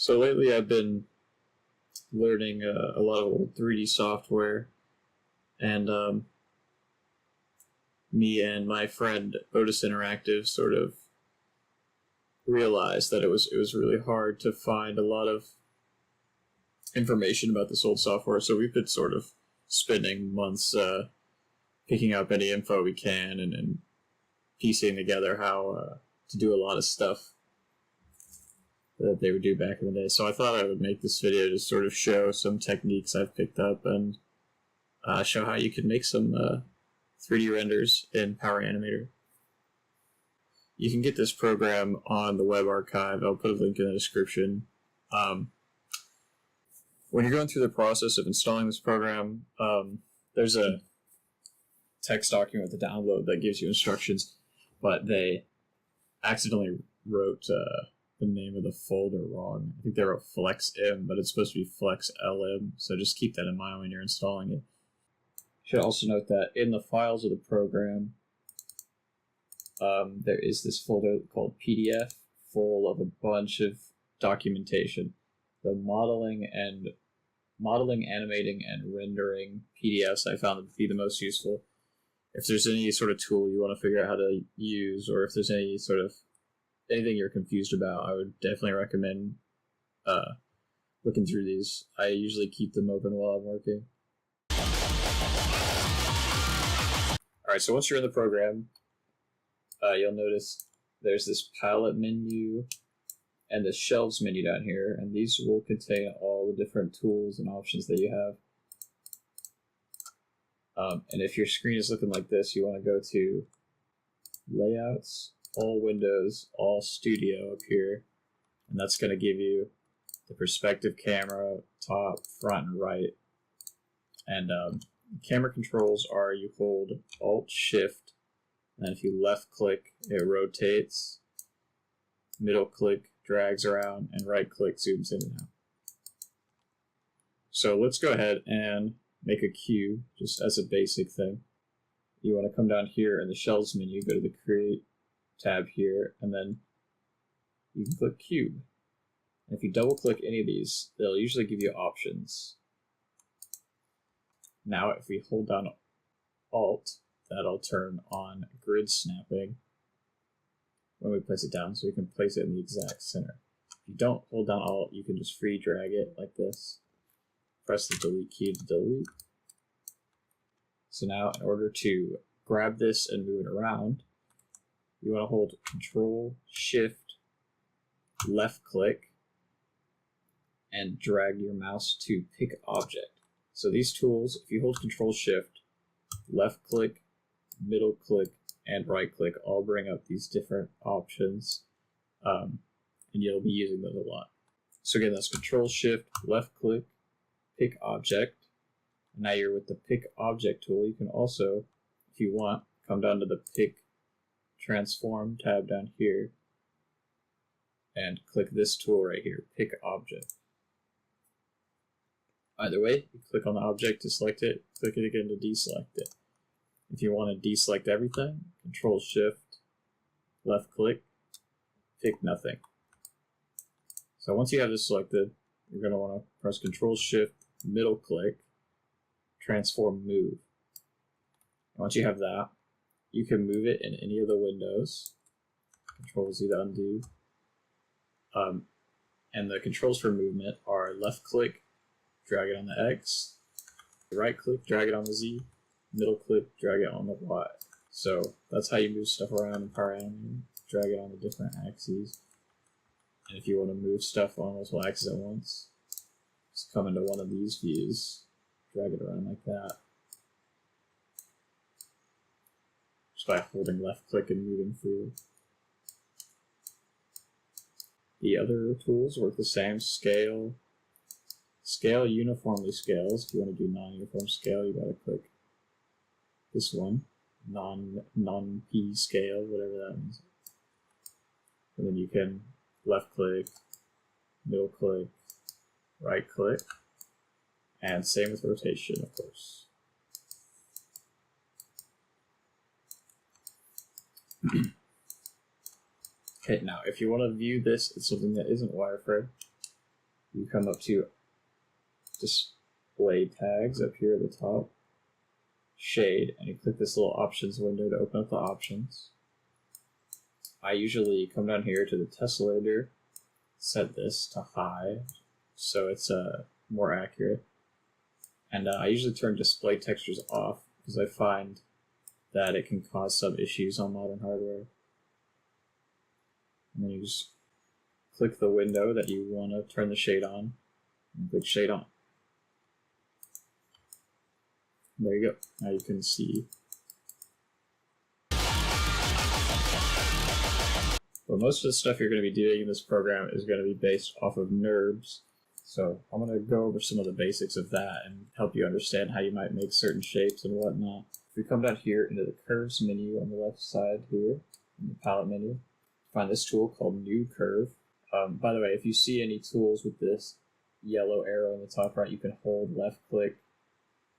So lately I've been learning a lot of old 3D software, and me and my friend Modus Interactive sort of realized that it was really hard to find a lot of information about this old software. So we've been sort of spending months picking up any info we can and piecing together how to do a lot of stuff that they would do back in the day. So I thought I would make this video to sort of show some techniques I've picked up and show how you can make some 3D renders in Poweranimator. You can get this program on the web archive. I'll put a link in the description. When you're going through the process of installing this program, there's a text document to download that gives you instructions, but they accidentally wrote the name of the folder wrong. I think they wrote FlexM, but it's supposed to be FlexLM, so just keep that in mind when you're installing it. You should also note that in the files of the program, there is this folder called PDF full of a bunch of documentation. The modeling, animating, and rendering PDFs I found to be the most useful. If there's any sort of tool you want to figure out how to use, or if there's any sort of anything you're confused about, I would definitely recommend looking through these. I usually keep them open while I'm working. Alright, so once you're in the program, you'll notice there's this palette menu and the shelves menu down here, and these will contain all the different tools and options that you have. And if your screen is looking like this, you want to go to Layouts, All Windows, All Studio up here, and that's going to give you the perspective camera, top, front, and right. And camera controls are you hold Alt-Shift, and if you left-click, it rotates, middle-click drags around, and right-click zooms in and out. So let's go ahead and make a cube, just as a basic thing. You want to come down here in the Shelves menu, go to the Create tab here, and then you can click Cube. And if you double-click any of these, they'll usually give you options. Now, if we hold down Alt, that'll turn on grid snapping when we place it down, so we can place it in the exact center. If you don't hold down Alt, you can just free drag it like this. Press the delete key to delete. So now, in order to grab this and move it around, you want to hold Control, Shift, left click, and drag your mouse to pick object. So these tools, if you hold Control, Shift, left click, middle click, and right click, all bring up these different options, and you'll be using those a lot. So again, that's Control, Shift, left click, pick object. Now you're with the pick object tool. You can also, if you want, come down to the pick transform tab down here and click this tool right here, pick object. Either way, you click on the object to select it, click it again to deselect it. If you want to deselect everything, Control Shift, left click, pick nothing. So once you have this selected, you're going to want to press Control Shift, middle click, transform move. And once you have that, you can move it in any of the windows. Control Z to undo. And the controls for movement are left click, drag it on the X, right click, drag it on the Z, middle click, drag it on the Y. So that's how you move stuff around in Poweranimator, drag it on the different axes. And if you want to move stuff on multiple axes at once, just come into one of these views, drag it around like that. Just by holding left click and moving freely. The other tools work the same. Scale. Scale uniformly scales. If you want to do non-uniform scale, you gotta click this one. Non-P scale, whatever that means. And then you can left click, middle click, right click, and same with rotation, of course. Okay, now if you want to view this as something that isn't wireframe, you come up to display tags up here at the top, shade, and you click this little options window to open up the options. I usually come down here to the tessellator, set this to high so it's more accurate. And I usually turn display textures off because I find that it can cause some issues on modern hardware. And then you just click the window that you want to turn the shade on, and click shade on. There you go. Now you can see. But most of the stuff you're going to be doing in this program is going to be based off of Nurbs. So I'm going to go over some of the basics of that and help you understand how you might make certain shapes and whatnot. If we come down here into the curves menu on the left side here, in the palette menu, find this tool called New Curve. By the way, if you see any tools with this yellow arrow in the top right, you can hold left click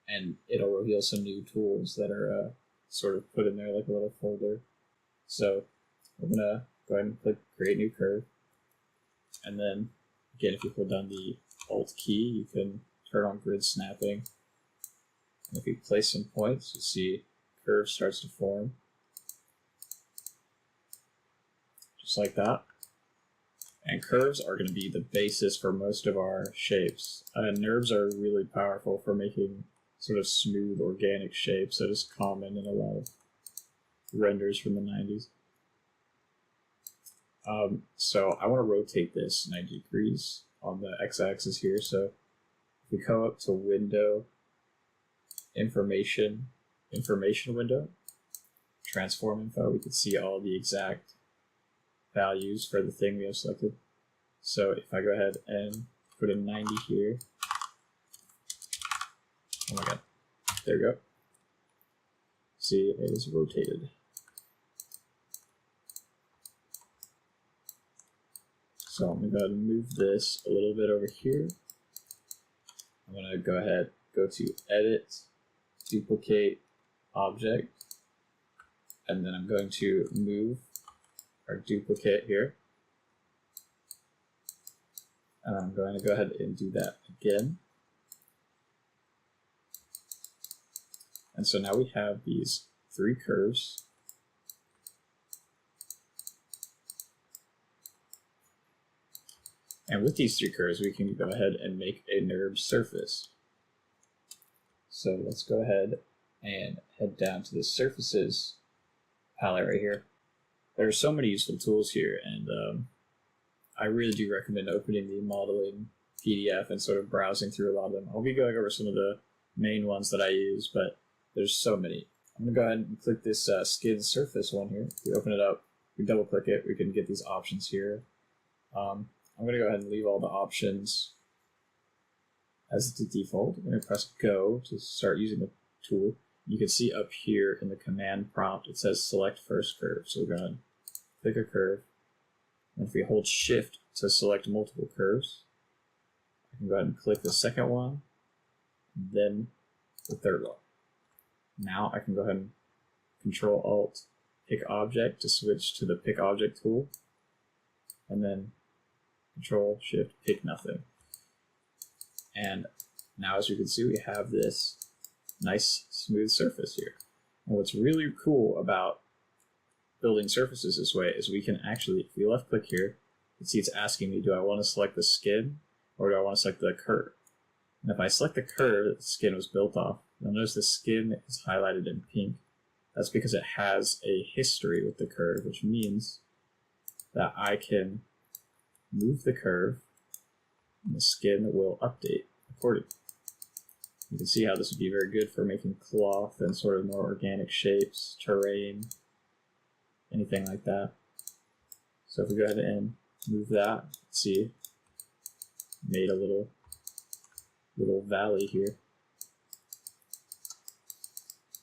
and it'll reveal some new tools that are sort of put in there like a little folder. So we're going to go ahead and click Create New Curve. And then, again, if you hold down the Alt key, you can turn on grid snapping. And if you place some points, you see curve starts to form. Just like that. And curves are going to be the basis for most of our shapes. Nurbs are really powerful for making sort of smooth organic shapes that is common in a lot of renders from the 90s. So I want to rotate this 90 degrees on the x-axis here. So if we come up to Window, Information window, Transform Info, we can see all the exact values for the thing we have selected. So if I go ahead and put in 90 here, oh my god, there we go. See, it is rotated. So I'm going to go ahead and move this a little bit over here. I'm going to go ahead, go to Edit, Duplicate, Object, and then I'm going to move our duplicate here. And I'm going to go ahead and do that again. And so now we have these 3 curves. And with these 3 curves, we can go ahead and make a Nurbs surface. So let's go ahead and head down to the Surfaces palette right here. There are so many useful tools here, and I really do recommend opening the modeling PDF and sort of browsing through a lot of them. I'll be going over some of the main ones that I use, but there's so many. I'm going to go ahead and click this skin surface one here. If we open it up, we double click it, we can get these options here. I'm going to go ahead and leave all the options as the default. I'm going to press Go to start using the tool. You can see up here in the command prompt, it says select first curve. So we're going to click a curve. And if we hold Shift to select multiple curves, I can go ahead and click the second one, then the third one. Now I can go ahead and Control Alt, pick object to switch to the pick object tool, and then Control Shift, pick nothing. And now as you can see, we have this nice smooth surface here. And what's really cool about building surfaces this way is we can actually, if we left click here, you can see it's asking me, do I want to select the skin or do I want to select the curve? And if I select the curve that the skin was built off, you'll notice the skin is highlighted in pink. That's because it has a history with the curve, which means that I can move the curve and the skin will update accordingly. You can see how this would be very good for making cloth and sort of more organic shapes, terrain, anything like that. So if we go ahead and move that, see, made a little valley here.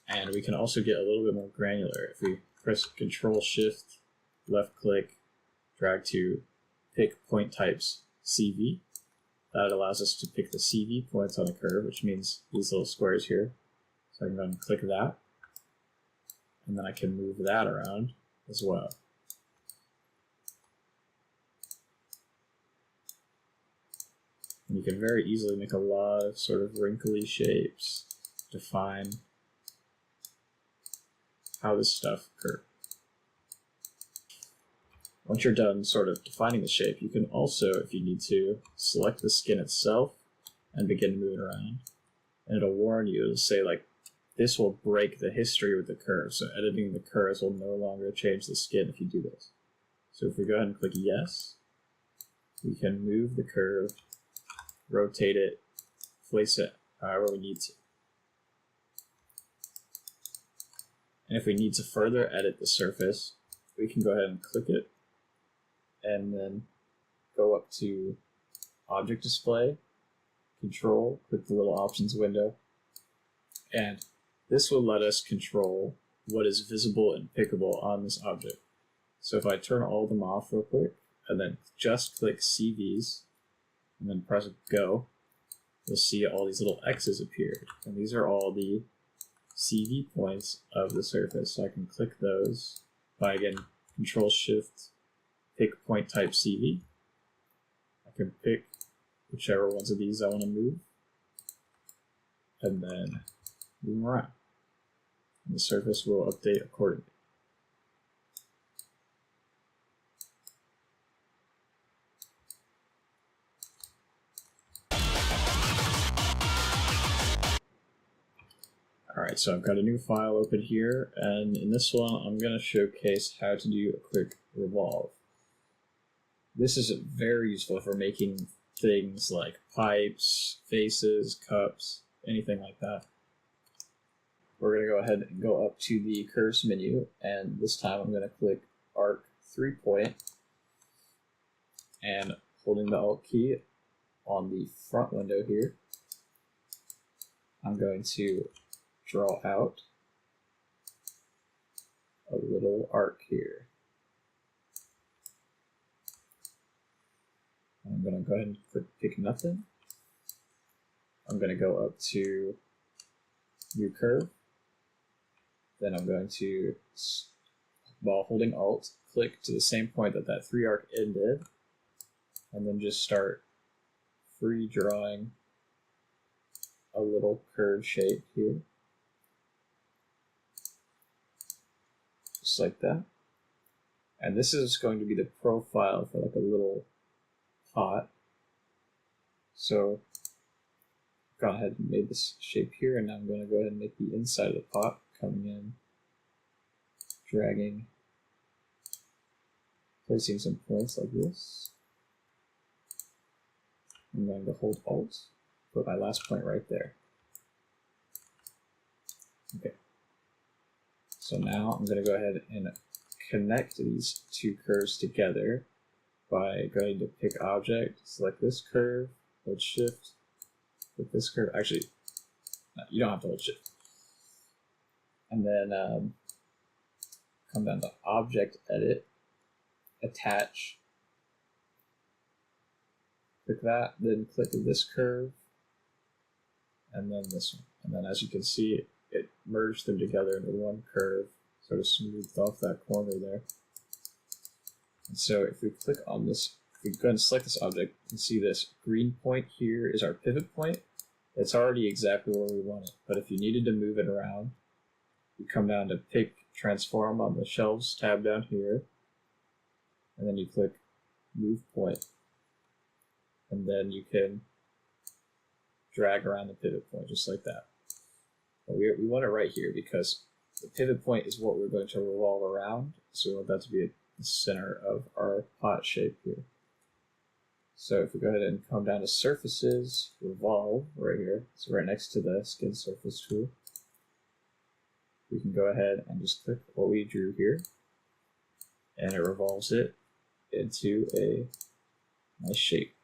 And we can also get a little bit more granular. If we press Control Shift, left click, drag to pick point types CV, that allows us to pick the CV points on a curve, which means these little squares here. So I can go and click that, and then I can move that around as well. And you can very easily make a lot of sort of wrinkly shapes, define how this stuff occurs. Once you're done sort of defining the shape, you can also, if you need to, select the skin itself and begin moving around. And it'll warn you, it'll say like, this will break the history with the curve, so editing the curves will no longer change the skin if you do this. So if we go ahead and click yes, we can move the curve, rotate it, place it however we need to. And if we need to further edit the surface, we can go ahead and click it, and then go up to Object Display, Control, click the little options window, and this will let us control what is visible and pickable on this object. So if I turn all of them off real quick, and then just click CVs, and then press Go, you'll see all these little X's appeared. And these are all the CV points of the surface. So I can click those by, again, Control-Shift, pick point type CV. I can pick whichever ones of these I want to move, and then move them around. And the surface will update accordingly. Alright, so I've got a new file open here, and in this one I'm going to showcase how to do a quick revolve. This is very useful for making things like pipes, vases, cups, anything like that. We're going to go ahead and go up to the curves menu, and this time I'm going to click Arc 3-point, and holding the Alt key on the front window here, I'm going to draw out a little arc here. I'm going to go ahead and click Pick Nothing. I'm going to go up to New Curve. Then I'm going to, while holding Alt, click to the same point that that 3 arc ended, and then just start free drawing a little curve shape here. Just like that. And this is going to be the profile for like a little pot. So I've gone ahead and made this shape here, and now I'm going to go ahead and make the inside of the pot, coming in, dragging, placing some points like this. I'm going to hold Alt, put my last point right there. Okay. So now I'm going to go ahead and connect these two curves together by going to pick object, select this curve, hold shift, with this curve. Actually, no, you don't have to hold shift. And then come down to object, edit, attach, click that, then click this curve, and then this one. And then as you can see, it merged them together into one curve, sort of smoothed off that corner there. And so if we click on this, if we go and select this object, you can see this green point here is our pivot point. It's already exactly where we want it, but if you needed to move it around, you come down to pick transform on the shelves tab down here, and then you click move point, and then you can drag around the pivot point just like that. But we want it right here because the pivot point is what we're going to revolve around, so we want that to be the center of our pot shape here. So if we go ahead and come down to surfaces, revolve right here, so right next to the skin surface tool, we can go ahead and just click what we drew here, and it revolves it into a nice shape.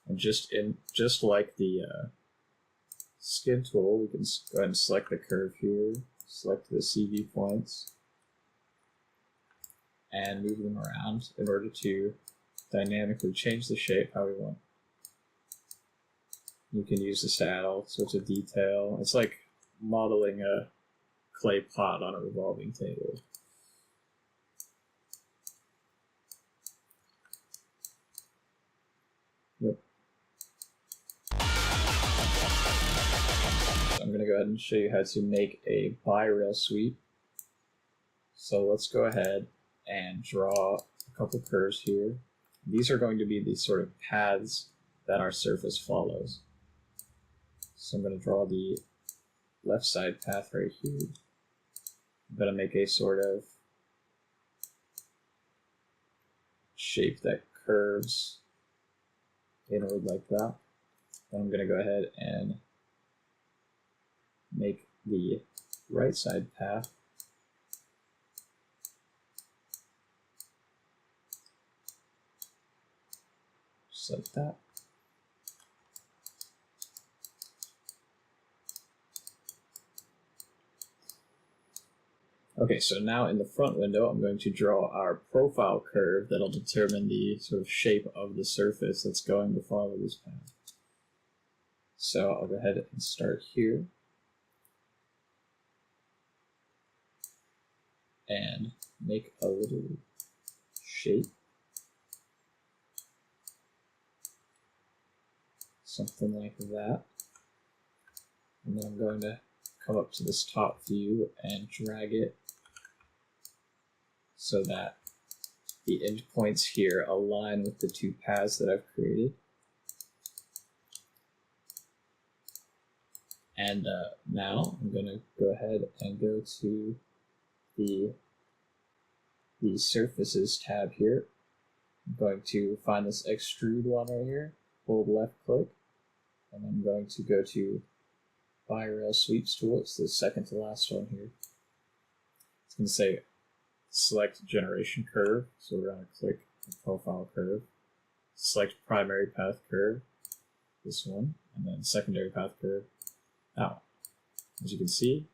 And just like the skin tool, we can go ahead and select the curve here, select the CV points, and move them around in order to dynamically change the shape how we want. You can use this to add all sorts of detail. It's like modeling a clay pot on a revolving table. I'm going to go ahead and show you how to make a Birail sweep. So let's go ahead and draw a couple curves here. These are going to be the sort of paths that our surface follows. So I'm going to draw the left side path right here. I'm going to make a sort of shape that curves inward like that. Then I'm going to go ahead and make the right side path just like that. Okay, so now in the front window, I'm going to draw our profile curve that'll determine the sort of shape of the surface that's going to follow this path. So I'll go ahead and start here and make a little shape, something like that. And then I'm going to come up to this top view and drag it so that the endpoints here align with the two paths that I've created. And now I'm going to go ahead and go to the Surfaces tab here. I'm going to find this extrude one right here, hold left click, and I'm going to go to Birail Sweeps tool. It's the second to last one here. It's going to say select generation curve, so we're going to click the profile curve, select primary path curve, this one, and then secondary path curve. Now, as you can see,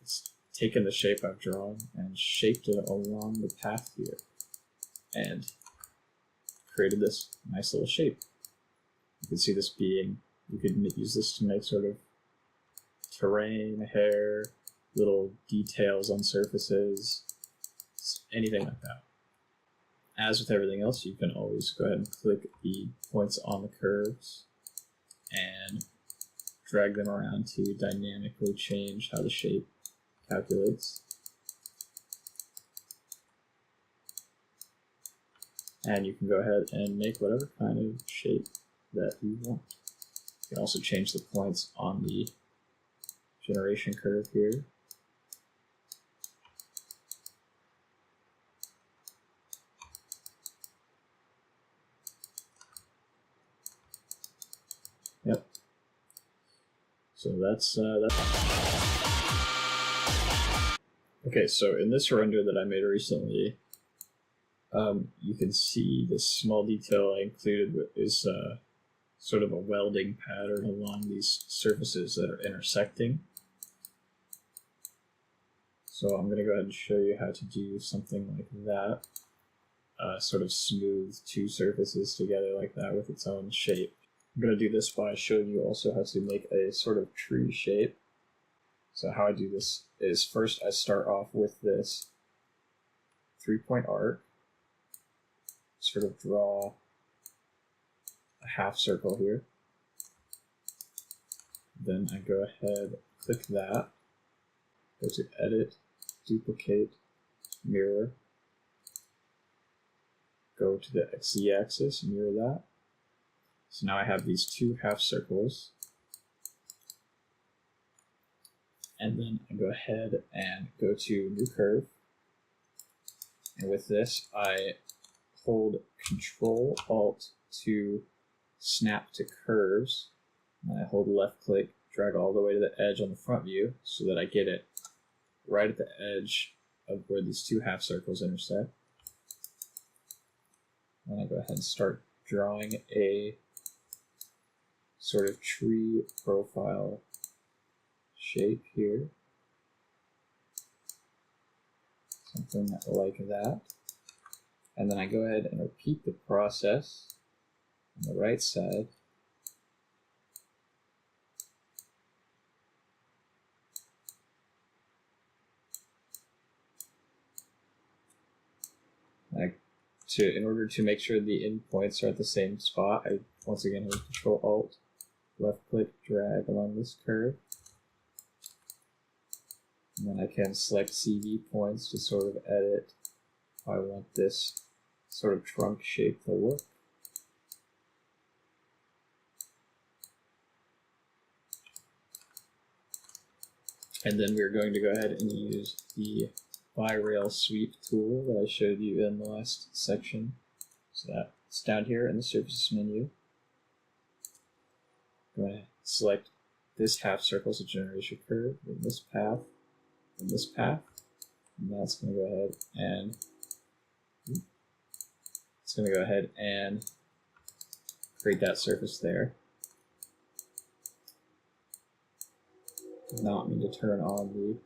it's taken the shape I've drawn and shaped it along the path here and created this nice little shape. You can see this being, you could use this to make sort of terrain, hair, little details on surfaces, anything like that. As with everything else, you can always go ahead and click the points on the curves and drag them around to dynamically change how the shape calculates. And you can go ahead and make whatever kind of shape that you want. You can also change the points on the generation curve here. Yep. So that's okay. So in this render that I made recently, you can see this small detail I included is sort of a welding pattern along these surfaces that are intersecting. So I'm going to go ahead and show you how to do something like that. Sort of smooth two surfaces together like that with its own shape. I'm going to do this by showing you also how to make a sort of tree shape. So how I do this is first I start off with this 3-point arc, sort of draw a half circle here. Then I go ahead, click that, go to Edit, Duplicate, Mirror, go to the Z-axis, mirror that. So now I have these two half circles. And then I go ahead and go to New Curve. And with this, I hold Control-Alt to snap to curves. And I hold left click, drag all the way to the edge on the front view so that I get it right at the edge of where these two half circles intersect. And I go ahead and start drawing a sort of tree profile shape here. Something like that. And then I go ahead and repeat the process on the right side. In order to make sure the endpoints are at the same spot, I once again hold Control-Alt, left click, drag along this curve. And then I can select CV points to sort of edit how I want this sort of trunk shape to look. And then we're going to go ahead and use the Birail sweep tool that I showed you in the last section. So that's down here in the surfaces menu. Go ahead and select this half circle, so generation curve, in this path, and this path. And that's going to go ahead and create that surface there. Did not mean to turn on the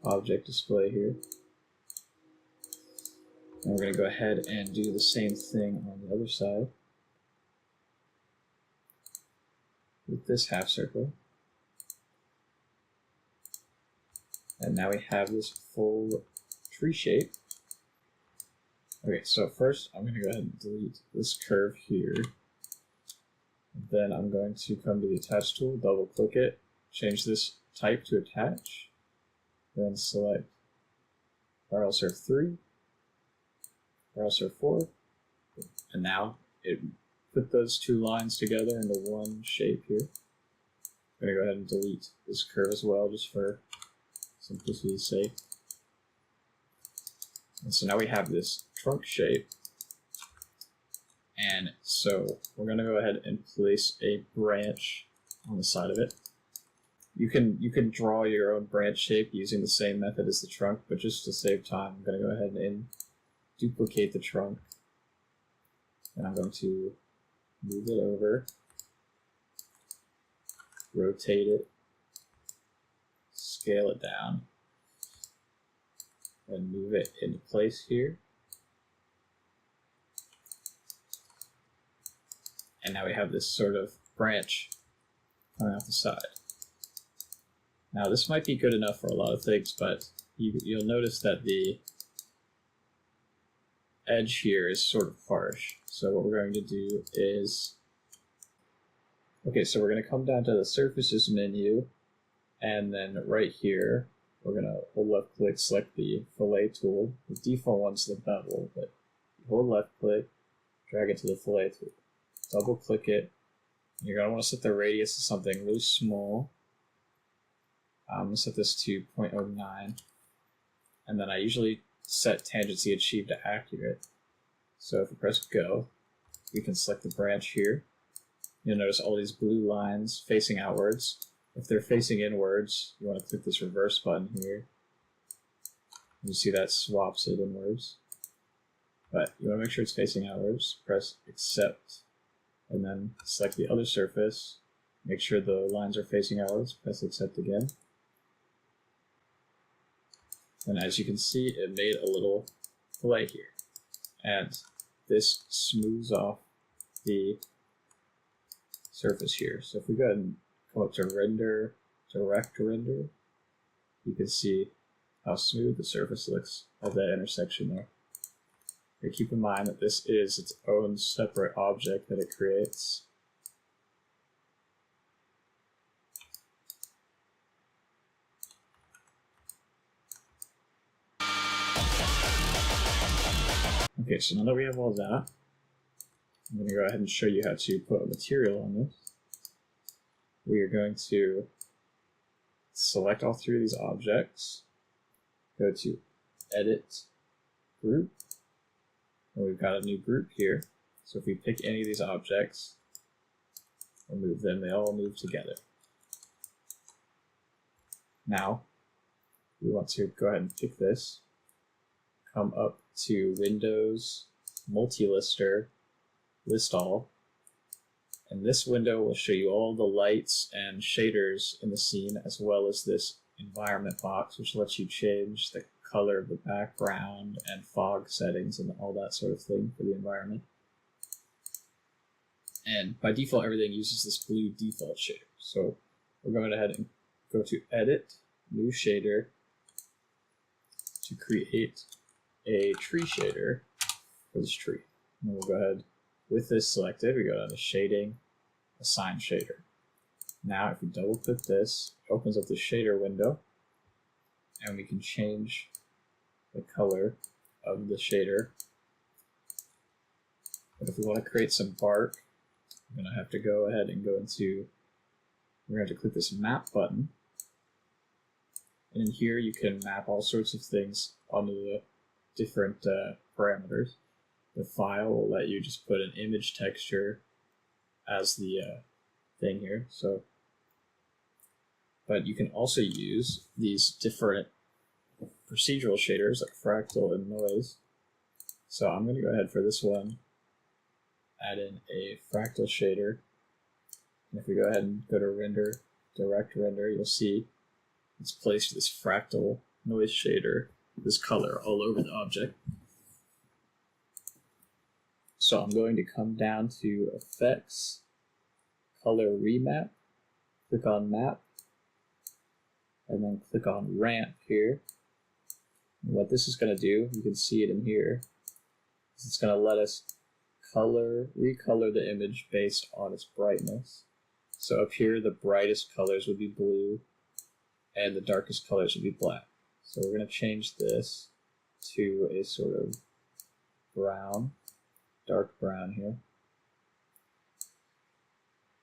object display here. And we're going to go ahead and do the same thing on the other side with this half circle. And now we have this full tree shape. Okay, so first I'm going to go ahead and delete this curve here. Then I'm going to come to the attach tool, double click it, change this type to attach, then select Birail Surf 3, Birail Surf 4, and now it put those two lines together into one shape here. I'm going to go ahead and delete this curve as well, just for simplicity's sake. And so now we have this trunk shape. And so we're going to go ahead and place a branch on the side of it. You can draw your own branch shape using the same method as the trunk, but just to save time, I'm going to go ahead and duplicate the trunk. And I'm going to move it over, rotate it, scale it down, and move it into place here. And now we have this sort of branch coming off the side. Now this might be good enough for a lot of things, but you'll notice that the edge here is sort of harsh. So what we're going to do is, okay, so we're going to come down to the surfaces menu, and then right here, we're going to hold left click, select the fillet tool. The default one's the bevel, but hold left click, drag it to the fillet tool. Double click it. You're going to want to set the radius to something really small. I'm going to set this to 0.09. And then I usually set tangency achieved to accurate. So if we press go, we can select the branch here. You'll notice all these blue lines facing outwards. If they're facing inwards, you want to click this reverse button here. You see that swaps it inwards. But you want to make sure it's facing outwards. Press accept. And then select the other surface. Make sure the lines are facing outwards. Press accept again. And as you can see, it made a little fillet here. And this smooths off the surface here. So if we go ahead and come up to render, direct render, you can see how smooth the surface looks at that intersection there. But keep in mind that this is its own separate object that it creates. Okay, so now that we have all that, I'm going to go ahead and show you how to put a material on this. We are going to select all three of these objects, go to Edit, Group, and we've got a new group here. So if we pick any of these objects and move them, they all move together. Now, we want to go ahead and pick this, come up to Windows, Multi-Lister, List All, and this window will show you all the lights and shaders in the scene, as well as this environment box, which lets you change the color of the background and fog settings and all that sort of thing for the environment. And by default, everything uses this blue default shader. So we're going ahead and go to Edit, New Shader, to create a tree shader for this tree. And we'll go ahead, with this selected, we go down to Shading, Assign Shader. Now if we double click this, it opens up the shader window. and we can change the color of the shader. But if we want to create some bark, I'm going to have to go ahead and we're going to click this map button. And in here you can map all sorts of things onto the different parameters. The file will let you just put an image texture as the thing here. But you can also use these different procedural shaders like fractal and noise. So I'm going to go ahead for this one, add in a fractal shader. And if we go ahead and go to render, direct render, you'll see it's placed this fractal noise shader, this color all over the object. So I'm going to come down to Effects, Color Remap, click on Map, and then click on Ramp here. And what this is going to do, you can see it in here, is it's going to let us recolor the image based on its brightness. So up here, the brightest colors would be blue, and the darkest colors would be black. So we're going to change this to a sort of brown, dark brown here.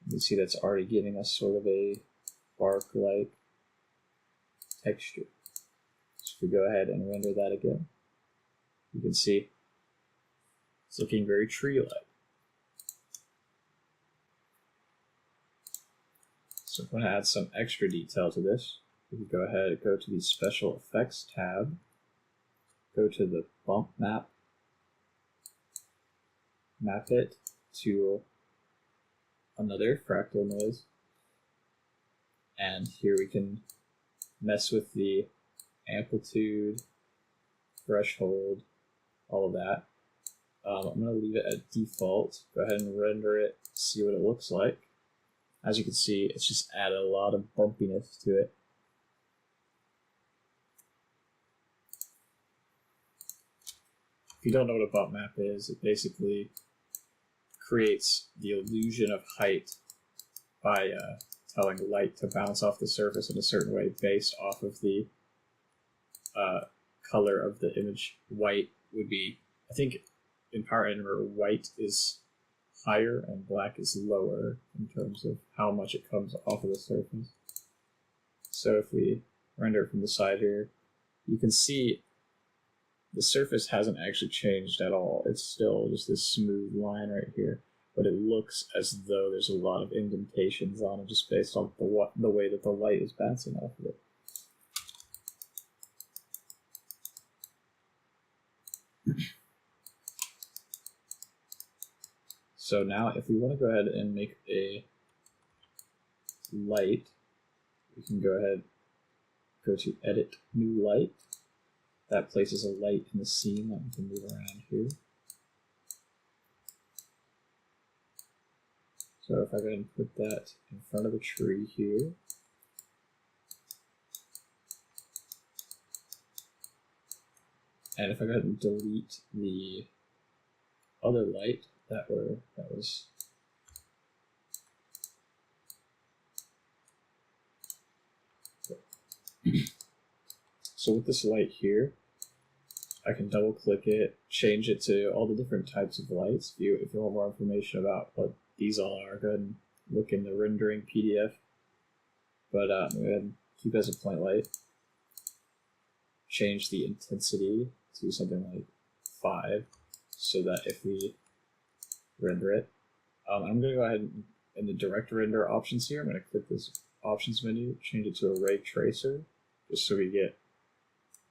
You can see that's already giving us sort of a bark-like texture. So if we go ahead and render that again, you can see it's looking very tree-like. So if we want to add some extra detail to this, we can go ahead and go to the Special Effects tab, go to the Bump Map, map it to another fractal noise, and here we can mess with the amplitude, threshold, all of that. I'm going to leave it at default. Go ahead and render it, see what it looks like. As you can see, it's just added a lot of bumpiness to it. If you don't know what a bump map is, it basically creates the illusion of height by telling light to bounce off the surface in a certain way based off of the color of the image. White would be, I think in Poweranimator, white is higher and black is lower in terms of how much it comes off of the surface. So if we render it from the side here, you can see the surface hasn't actually changed at all. It's still just this smooth line right here, but it looks as though there's a lot of indentations on it just based on the way that the light is bouncing off of it. So now if we want to go ahead and make a light, we can go ahead, go to Edit New Light. That places a light in the scene that we can move around here. So if I go ahead and put that in front of a tree here, and if I go ahead and delete the other light that was so with this light here, I can double click it, change it to all the different types of lights. If you want more information about what these all are, go ahead and look in the rendering PDF. But go ahead and keep it as a point light. Change the intensity to something like 5, so that if we render it, I'm going to go ahead and in the direct render options here, I'm going to click this options menu, change it to a ray tracer, just so we get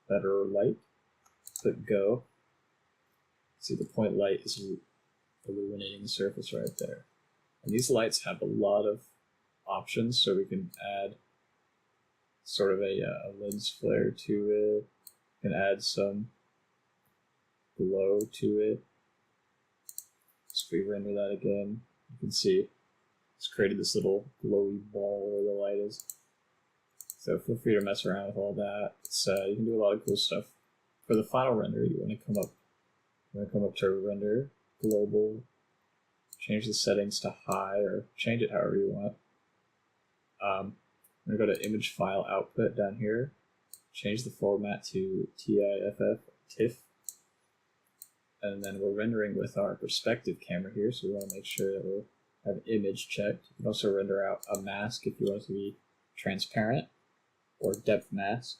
better light. Click go. See, the point light is illuminating the surface right there. And these lights have a lot of options, so we can add sort of a lens flare to it, we can add some glow to it. So if we render that again, you can see it's created this little glowy ball where the light is. So feel free to mess around with all that. You can do a lot of cool stuff. For the final render, you want to come up to render, global, change the settings to high, or change it however you want. I'm going to go to image file output down here, change the format to TIFF, and then we're rendering with our perspective camera here, so we want to make sure that we have image checked. You can also render out a mask if you want it to be transparent, or depth mask,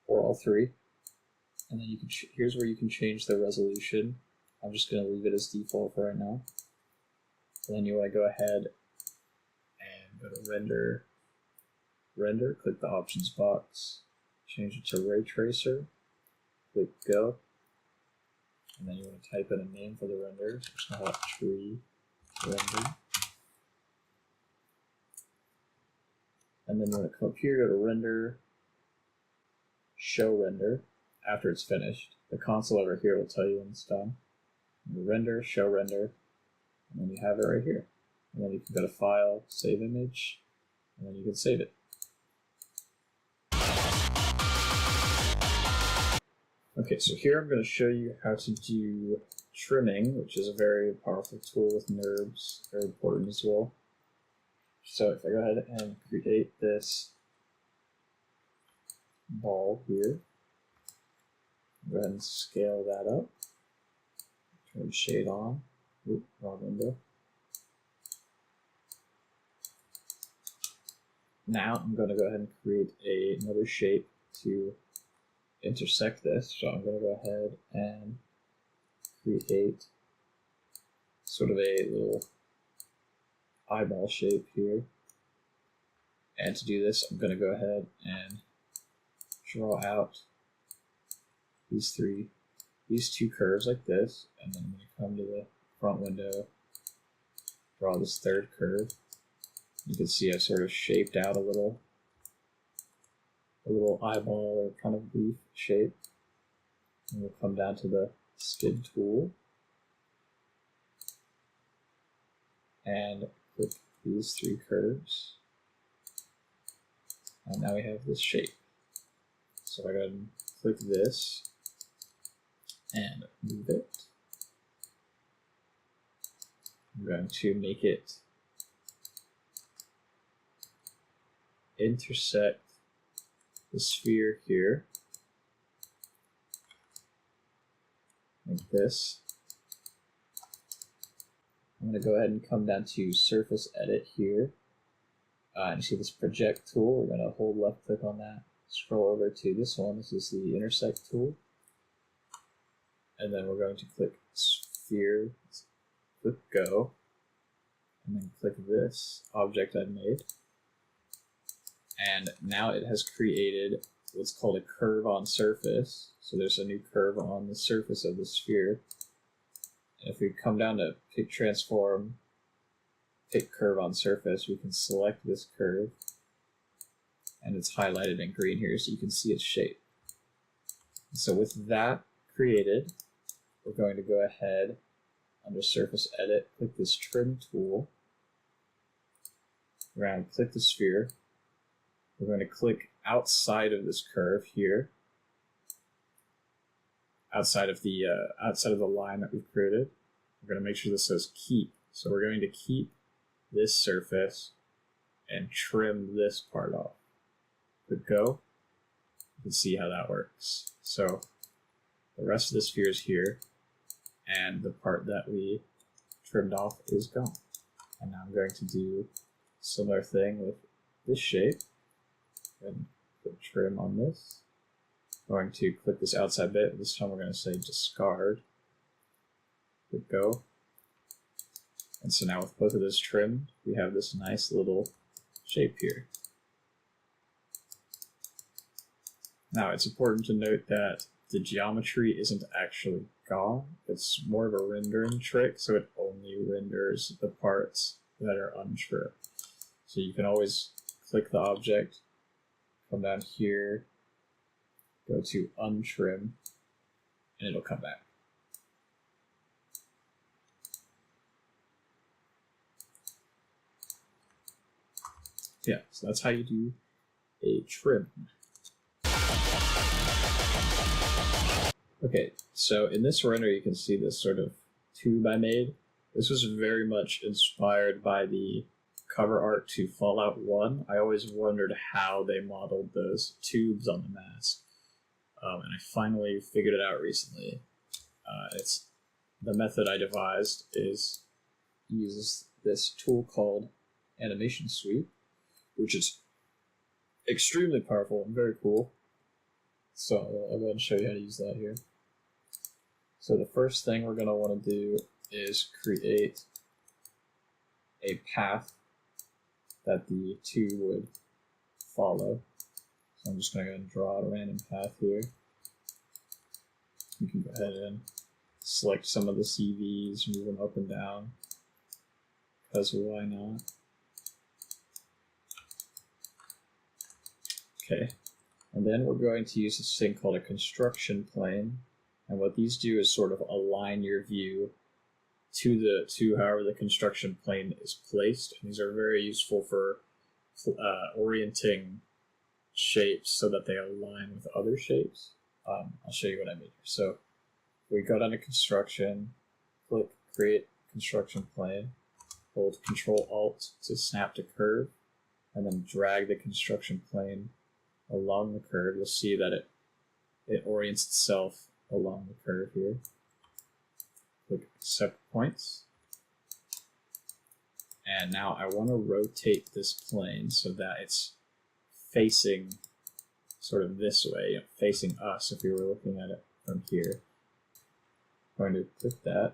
or all three. And then you can here's where you can change the resolution. I'm just going to leave it as default for right now. And then you want to go ahead and go to render, click the options box, change it to ray tracer, click go, and then you want to type in a name for the render. So just call it tree render. And then you want to come up here, go to render, show render after it's finished. The console over here will tell you when it's done. Render, show render, and then you have it right here. And then you can go to File, Save Image, and then you can save it. Okay, so here I'm going to show you how to do trimming, which is a very powerful tool with Nurbs, very important as well. So if I go ahead and create this ball here, go ahead and scale that up, turn shade on, wrong window. Now I'm going to go ahead and create another shape to intersect this. So I'm going to go ahead and create sort of a little eyeball shape here. And to do this, I'm going to go ahead and draw out these two curves like this, and then I'm going to come to the front window, draw this third curve. You can see I've sort of shaped out a little eyeball or kind of leaf shape. And we'll come down to the skid tool and click these three curves. And now we have this shape. So I go ahead and click this and move it. I'm going to make it intersect the sphere here, like this. I'm going to go ahead and come down to Surface Edit here. And you see this Project tool. We're going to hold left click on that, scroll over to this one. This is the Intersect tool. And then we're going to click Sphere, click Go, and then click this object I made. And now it has created what's called a curve on surface. So there's a new curve on the surface of the sphere. And if we come down to pick transform, pick curve on surface, we can select this curve. And it's highlighted in green here so you can see its shape. So with that created, we're going to go ahead under Surface Edit, click this Trim tool. We're going to click the sphere. We're going to click outside of this curve here, outside of the line that we've created. We're going to make sure this says keep. So we're going to keep this surface and trim this part off. Click go. You can see how that works. So the rest of the sphere is here, and the part that we trimmed off is gone. And now I'm going to do a similar thing with this shape. And put trim on this. I'm going to click this outside bit. This time we're going to say discard. Click go. And so now with both of those trimmed, we have this nice little shape here. Now it's important to note that the geometry isn't actually gone. It's more of a rendering trick, so it only renders the parts that are untrimmed. So you can always click the object, come down here, go to untrim, and it'll come back. Yeah, so that's how you do a trim. Okay, so in this render you can see this sort of tube I made. This was very much inspired by the cover art to Fallout 1, I always wondered how they modeled those tubes on the mask. And I finally figured it out recently. It's the method I devised uses this tool called Animation Sweep, which is extremely powerful and very cool. So I'll go ahead and show you how to use that here. So the first thing we're going to want to do is create a path that the tube would follow. So I'm just going to go and draw a random path here. You can go ahead and select some of the CVs, move them up and down, because why not? Okay, and then we're going to use this thing called a construction plane, and what these do is sort of align your view to however the construction plane is placed. And these are very useful for orienting shapes so that they align with other shapes. I'll show you what I mean here. So we go down to construction, click create construction plane, hold Control-Alt to snap to curve, and then drag the construction plane along the curve. You'll see that it orients itself along the curve here. Click accept points. And now I want to rotate this plane so that it's facing sort of this way, facing us if we were looking at it from here. I'm going to click that,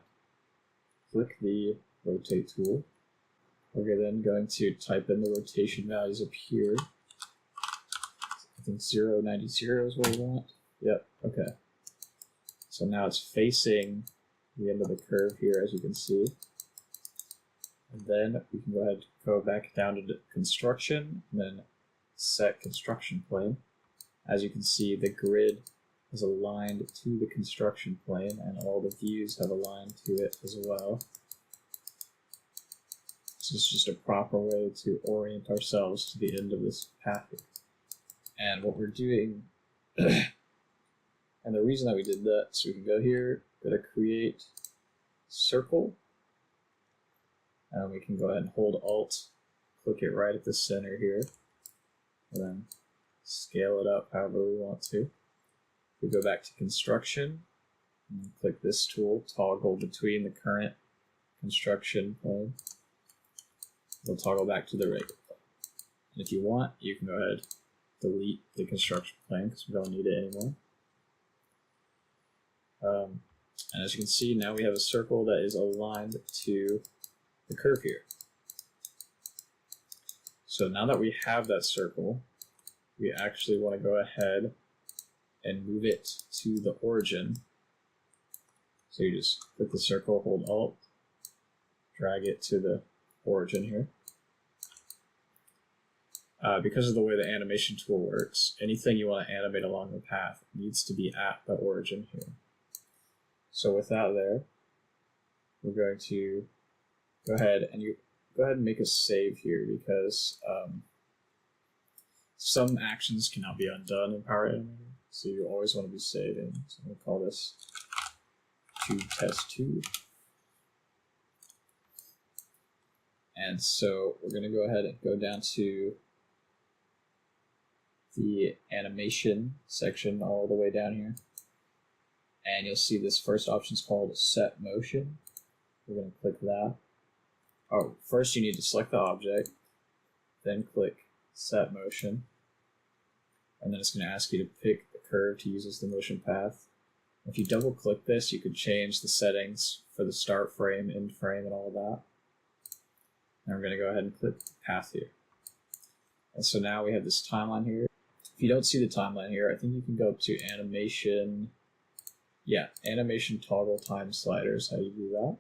click the rotate tool. We're then going to type in the rotation values up here. I think 0.90 is what we want. Yep, okay. So now it's facing the end of the curve here, as you can see. And then we can go ahead and go back down to the construction, and then set construction plane. As you can see, the grid is aligned to the construction plane, and all the views have aligned to it as well. This is just a proper way to orient ourselves to the end of this path here. And what we're doing, and the reason that we did that, so we can go here, go to create circle, and we can go ahead and hold Alt, click it right at the center here, and then scale it up however we want to. We go back to construction, and click this tool, toggle between the current construction plane. We'll toggle back to the regular plane. And if you want, you can go ahead and delete the construction plane because we don't need it anymore. And as you can see, now we have a circle that is aligned to the curve here. So now that we have that circle, we actually want to go ahead and move it to the origin. So you just click the circle, hold Alt, drag it to the origin here. Because of the way the animation tool works, anything you want to animate along the path needs to be at the origin here. So with that there, we're going to go ahead and make a save here, because some actions cannot be undone in Poweranimator, so you always want to be saving. So I'm going to call this tube test 2. And so we're going to go ahead and go down to the animation section all the way down here. And you'll see this first option is called set motion. We're going to click that. Oh, first you need to select the object, then click set motion. And then it's going to ask you to pick the curve to use as the motion path. If you double click this, you can change the settings for the start frame, end frame, and all of that. And we're going to go ahead and click path here. And so now we have this timeline here. If you don't see the timeline here, I think you can go up to animation. Yeah, animation toggle time sliders, how you do that.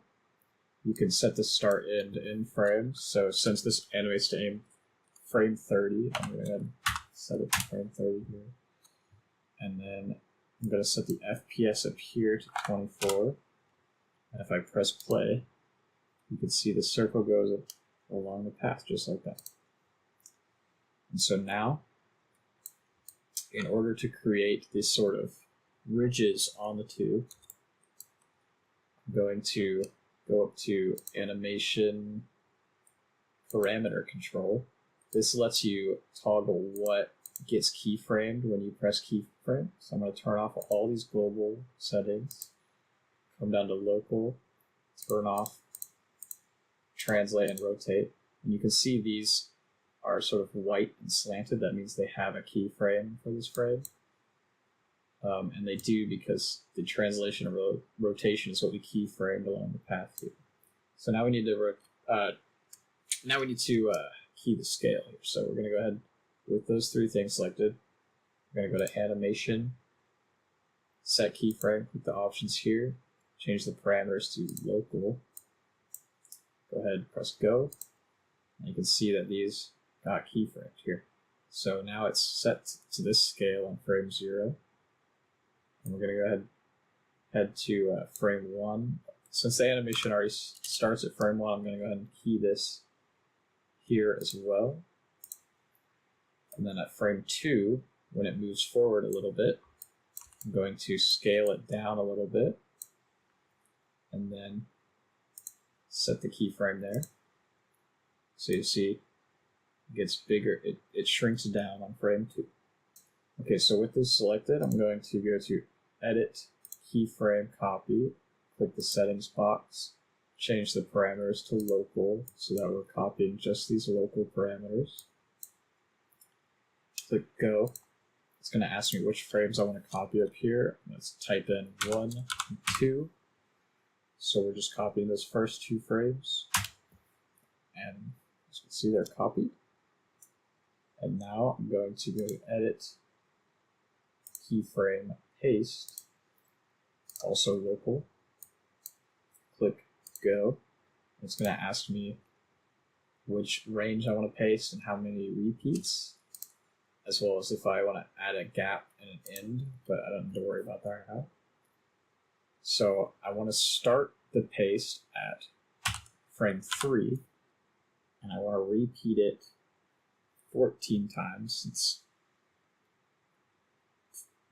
You can set the start end frames. So since this animates to aim frame 30, I'm going to go ahead and set it to frame 30 here. And then I'm going to set the FPS up here to 24. And if I press play, you can see the circle goes along the path just like that. And so now, in order to create this sort of ridges on the tube, I'm going to go up to animation parameter control. This lets you toggle what gets keyframed when you press keyframe. So I'm going to turn off all these global settings, come down to local, turn off translate and rotate. And you can see these are sort of white and slanted. That means they have a keyframe for this frame. And they do because the translation and rotation is what we keyframed along the path here. So now we need to key the scale here. So we're going to go ahead with those three things selected. We're going to go to Animation, Set Keyframe, click the options here, change the parameters to local. Go ahead, press go. And you can see that these got keyframed here. So now it's set to this scale on frame 0. And we're going to go head to frame 1. Since the animation already starts at frame 1, I'm going to go ahead and key this here as well. And then at frame 2, when it moves forward a little bit, I'm going to scale it down a little bit and then set the keyframe there. So you see it gets bigger, it shrinks down on frame 2. Okay, so with this selected, I'm going to go to Edit, Keyframe, Copy, click the Settings box, change the parameters to local so that we're copying just these local parameters. Click Go. It's going to ask me which frames I want to copy up here. Let's type in 1 and 2. So we're just copying those first 2 frames. And as you can see, they're copied. And now I'm going to go to Edit, Keyframe, Paste, also local. Click Go. It's going to ask me which range I want to paste and how many repeats, as well as if I want to add a gap and an end, but I don't need to worry about that right now. So I want to start the paste at frame 3, and I want to repeat it 14 times since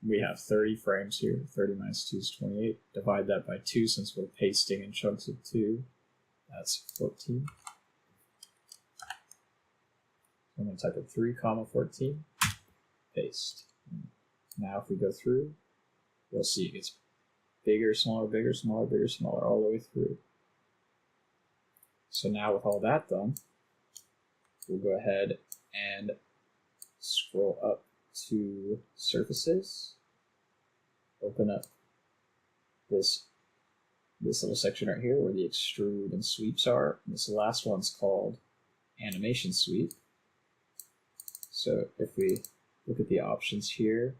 we have 30 frames here. 30 minus 2 is 28. Divide that by 2 since we're pasting in chunks of 2. That's 14. I'm going to type in 3, 14, paste. Now if we go through, you'll see it gets bigger, smaller, bigger, smaller, bigger, smaller, all the way through. So now with all that done, we'll go ahead and scroll up to Surfaces, open up this little section right here where the extrude and sweeps are. And this last one's called Animation Sweep. So if we look at the options here,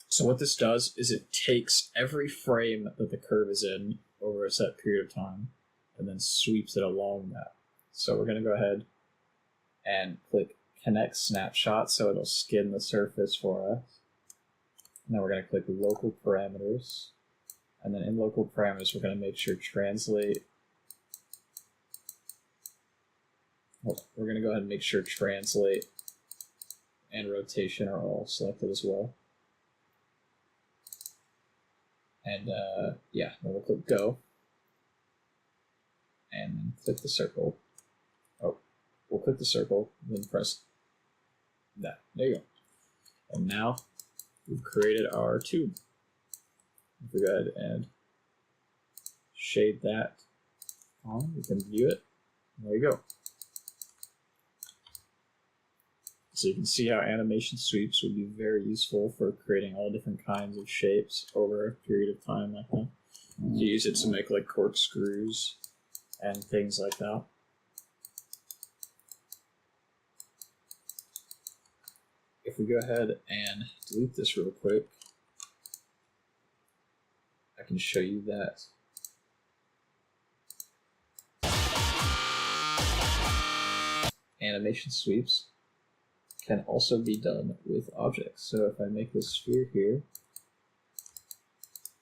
so what this does is it takes every frame that the curve is in over a set period of time and then sweeps it along that. So we're going to go ahead and click Connect Snapshot so it'll skin the surface for us. And then we're going to click Local Parameters. And then in Local Parameters, we're going to make sure Translate. We're going to go ahead and make sure Translate and Rotation are all selected as well. And yeah, then we'll click Go. And then click the circle. Oh, we'll click the circle, then press that. There you go. And now we've created our tube. If we go ahead and shade that on, we can view it. There you go. So you can see how animation sweeps would be very useful for creating all different kinds of shapes over a period of time like that. You use it to make like corkscrews and things like that. If we go ahead and delete this real quick, I can show you that animation sweeps can also be done with objects. So if I make this sphere here,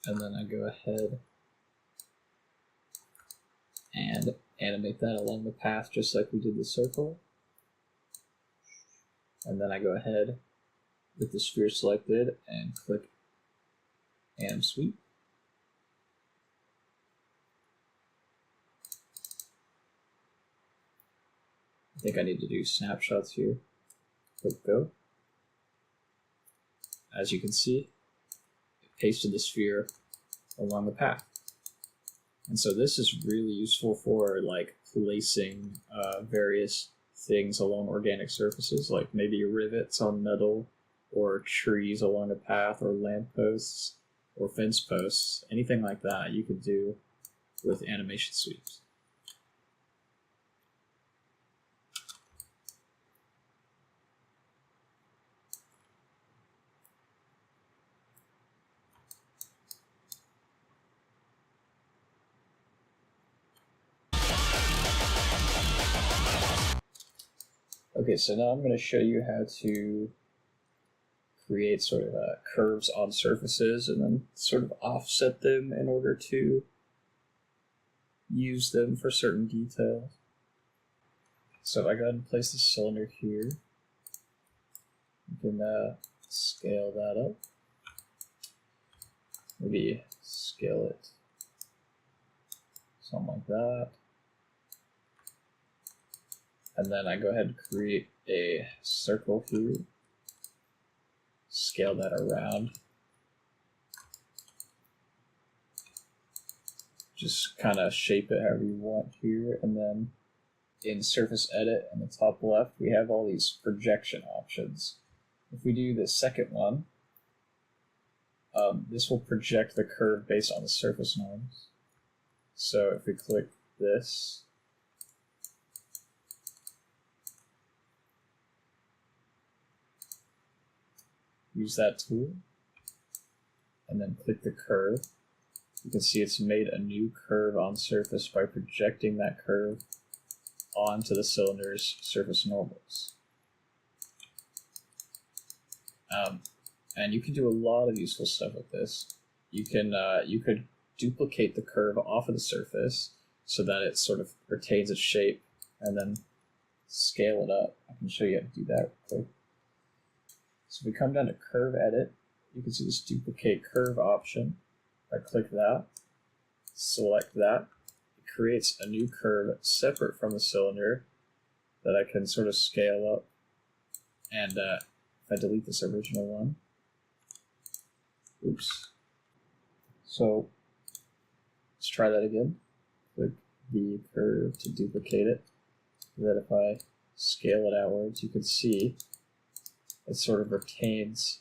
and then I go ahead and animate that along the path just like we did the circle, and then I go ahead with the sphere selected and click Anim Sweep. I think I need to do snapshots here. Click go. As you can see, it pasted the sphere along the path. And so this is really useful for like placing various things along organic surfaces, like maybe rivets on metal, or trees along a path, or lampposts, or fence posts, anything like that you could do with animation sweeps. Okay, so now I'm going to show you how to create sort of curves on surfaces and then sort of offset them in order to use them for certain details. So if I go ahead and place the cylinder here, you can scale that up. Maybe scale it something like that. And then I go ahead and create a circle here. Scale that around. Just kind of shape it however you want here. And then in Surface Edit in the top left, we have all these projection options. If we do the second one, this will project the curve based on the surface norms. So if we click this, use that tool, and then click the curve, you can see it's made a new curve on surface by projecting that curve onto the cylinder's surface normals. And you can do a lot of useful stuff with this. You could duplicate the curve off of the surface so that it sort of retains its shape, and then scale it up. I can show you how to do that real quick. So if we come down to Curve Edit, you can see this Duplicate Curve option. If I click that, select that, it creates a new curve separate from the cylinder that I can sort of scale up. And if I delete this original one, oops. So let's try that again. Click the curve to duplicate it. So that if I scale it outwards, you can see it sort of retains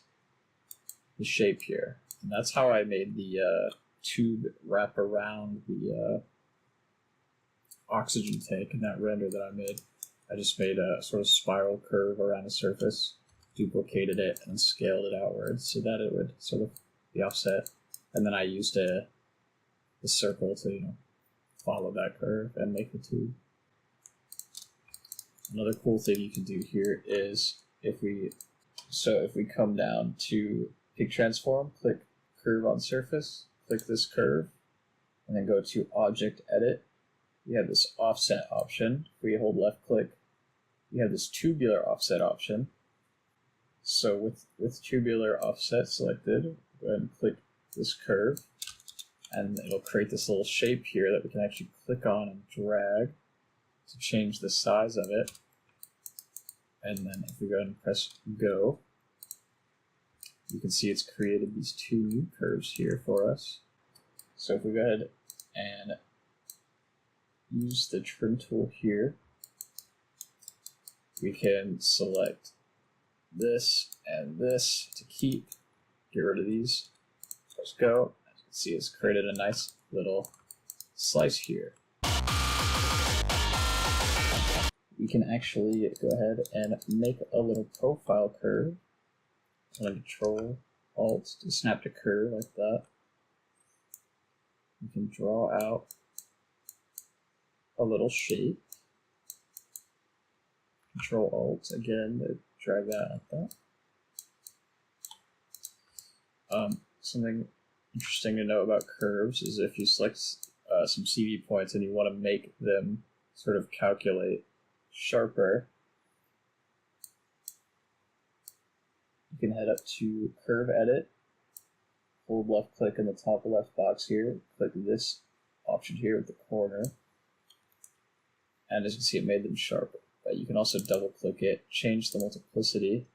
the shape here. And that's how I made the tube wrap around the oxygen tank in that render that I made. I just made a sort of spiral curve around the surface, duplicated it, and scaled it outwards so that it would sort of be offset. And then I used a circle to follow that curve and make the tube. Another cool thing you can do here is if we come down to Pick Transform, click Curve on Surface, click this curve, and then go to Object Edit. You have this Offset option. If we hold left click, you have this Tubular Offset option. So with Tubular Offset selected, go ahead and click this curve, and it'll create this little shape here that we can actually click on and drag to change the size of it. And then if we go ahead and press go, you can see it's created these two new curves here for us. So if we go ahead and use the trim tool here, we can select this and this to keep, get rid of these, press go. As you can see, it's created a nice little slice here. We can actually go ahead and make a little profile curve. I'm going to Control Alt to snap to curve like that. You can draw out a little shape. Control Alt again to drag that like that. Something interesting to know about curves is if you select some CV points and you want to make them sort of calculate sharper, you can head up to Curve Edit, hold left click in the top left box here, click this option here with the corner, and as you can see it made them sharper. but you can also double click it, change the multiplicity.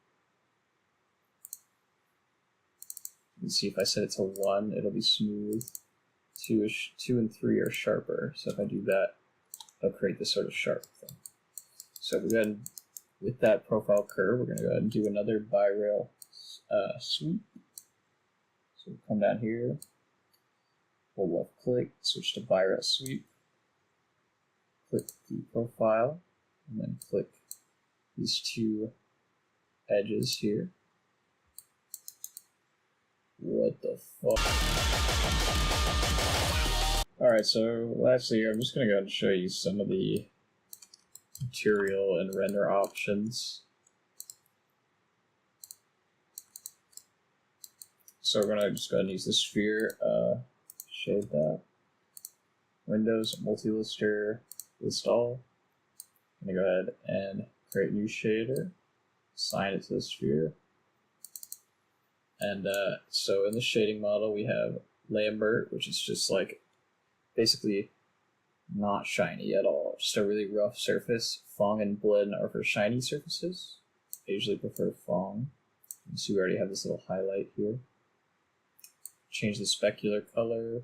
You can see if I set it to 1, it'll be smooth. 2 and 3 are sharper. So if I do that, it'll create this sort of sharp thing. So if we go ahead and, with that profile curve, we're going to go ahead and do another Birail sweep. So we'll come down here, hold left click, switch to Birail sweep, click the profile, and then click these 2 edges here. What the fuck? Alright, so lastly, I'm just going to go ahead and show you some of the material and render options. So we're going to just go ahead and use the sphere, shade that. Windows, multi-lister, list all. I'm going to go ahead and create new shader, assign it to the sphere. And so in the shading model, we have Lambert, which is just like basically not shiny at all, just a really rough surface. Fong and Blend are for shiny surfaces. I usually prefer Fong. You can see we already have this little highlight here. Change the specular color,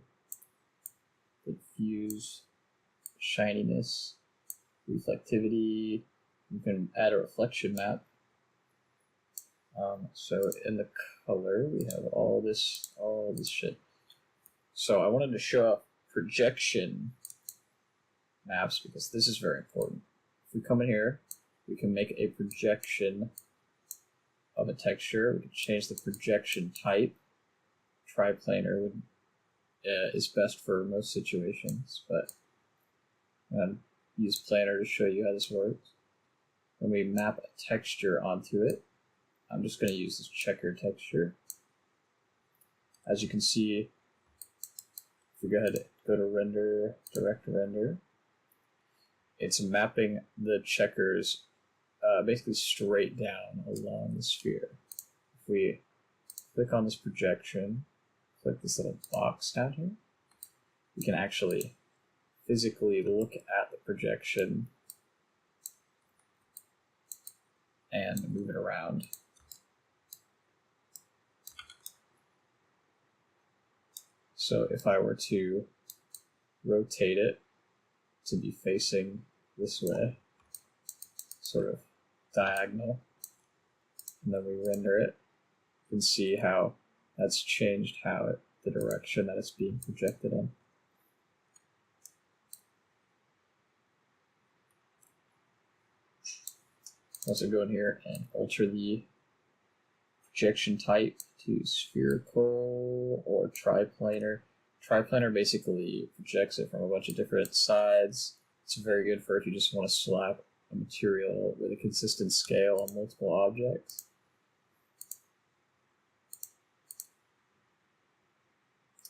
diffuse, shininess, reflectivity. You can add a reflection map. So in the color, we have all this shit. So I wanted to show off projection maps because this is very important. If we come in here, we can make a projection of a texture. We can change the projection type. Triplanar is best for most situations, but I'm going to use planar to show you how this works. When we map a texture onto it, I'm just going to use this checker texture. As you can see, if we go ahead and go to render, direct render, it's mapping the checkers basically straight down along the sphere. If we click on this projection, click this little box down here, we can actually physically look at the projection and move it around. So if I were to rotate it to be facing this way, sort of diagonal, and then we render it, you can see how that's changed the direction that it's being projected in. Also go in here and alter the projection type to spherical or triplanar. Triplanar basically projects it from a bunch of different sides. It's very good for if you just want to slap a material with a consistent scale on multiple objects.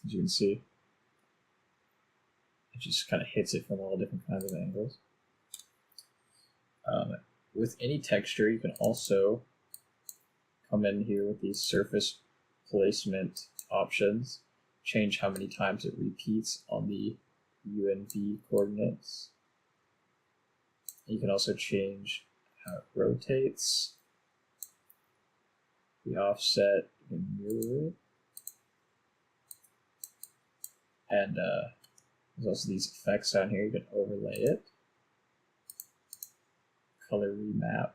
As you can see, it just kind of hits it from all different kinds of angles. With any texture, you can also come in here with these surface placement options, change how many times it repeats on the U and V coordinates. You can also change how it rotates, the offset, you can mirror it. And there's also these effects down here, you can overlay it. Color remap,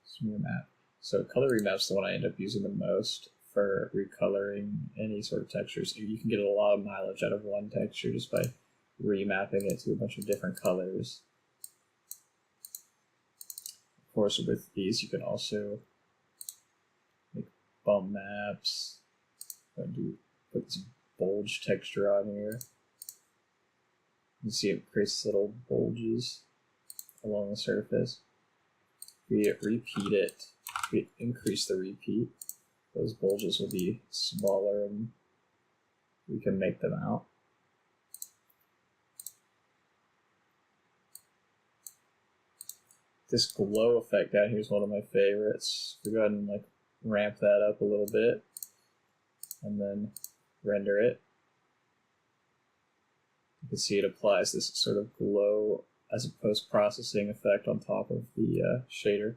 smear map. So color remap is the one I end up using the most for recoloring any sort of textures. You can get a lot of mileage out of one texture just by remapping it to a bunch of different colors. Of course, with these, you can also make bump maps. Put this bulge texture on here. You can see it creates little bulges along the surface. We repeat it, we increase the repeat, those bulges will be smaller and we can make them out. This glow effect down here is one of my favorites. We go ahead and ramp that up a little bit and then render it. You can see it applies this sort of glow as a post-processing effect on top of the shader.